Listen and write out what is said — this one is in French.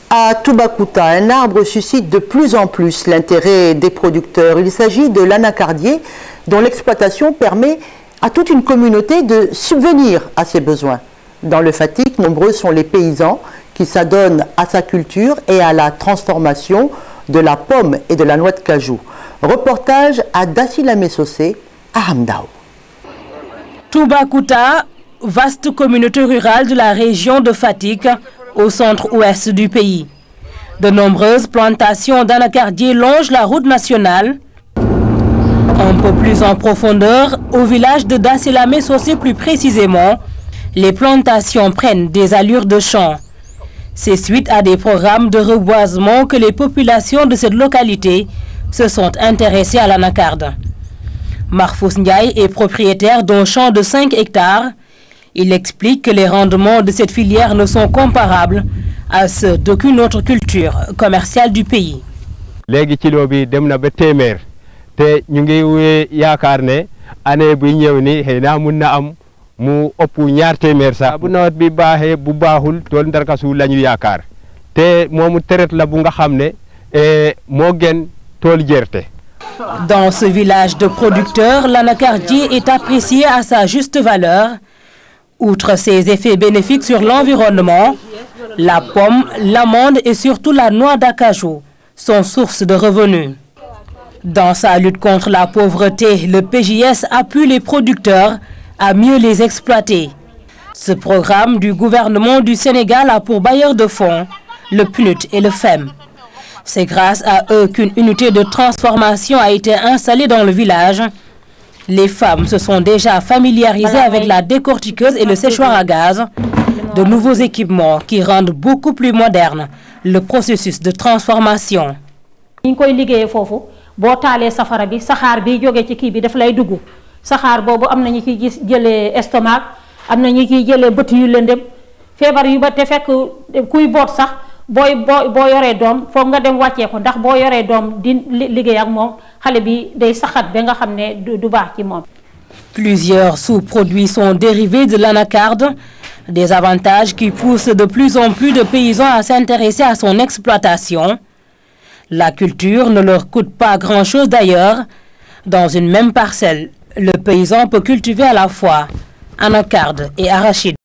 À Toubacouta, un arbre suscite de plus en plus l'intérêt des producteurs. Il s'agit de l'anacardier, dont l'exploitation permet à toute une communauté de subvenir à ses besoins. Dans le Fatick, nombreux sont les paysans qui s'adonnent à sa culture et à la transformation de la pomme et de la noix de cajou. Reportage à Dassilame Socé, à Hamdao. Toubacouta, vaste communauté rurale de la région de Fatick, au centre-ouest du pays. De nombreuses plantations d'anacardiers longent la route nationale. Un peu plus en profondeur, au village de Dassilame Socé plus précisément, les plantations prennent des allures de champs. C'est suite à des programmes de reboisement que les populations de cette localité se sont intéressées à l'anacarde. Marfous Ndiaye est propriétaire d'un champ de 5 hectares. Il explique que les rendements de cette filière ne sont comparables à ceux d'aucune autre culture commerciale du pays. Légui kilo bi dem na ba témèr té ñu ngi yaakar né année bu ñëw ni xéna mën na am mu ëpp ñaar témèr sax bu nawet bi baaxé bu baaxul tol ndarkasu lañu yaakar té momu térét la bu nga xamné mo gën tol jërté. Dans ce village de producteurs, l'anacardier est apprécié à sa juste valeur. Outre ses effets bénéfiques sur l'environnement, la pomme, l'amande et surtout la noix d'acajou sont source de revenus. Dans sa lutte contre la pauvreté, le PJS appuie les producteurs à mieux les exploiter. Ce programme du gouvernement du Sénégal a pour bailleurs de fonds le PNUD et le FEM. C'est grâce à eux qu'une unité de transformation a été installée dans le village. Les femmes se sont déjà familiarisées avec la décortiqueuse et le séchoir à gaz, de nouveaux équipements qui rendent beaucoup plus moderne le processus de transformation. Plusieurs sous-produits sont dérivés de l'anacarde, des avantages qui poussent de plus en plus de paysans à s'intéresser à son exploitation. La culture ne leur coûte pas grand-chose d'ailleurs. Dans une même parcelle, le paysan peut cultiver à la fois anacarde et arachide.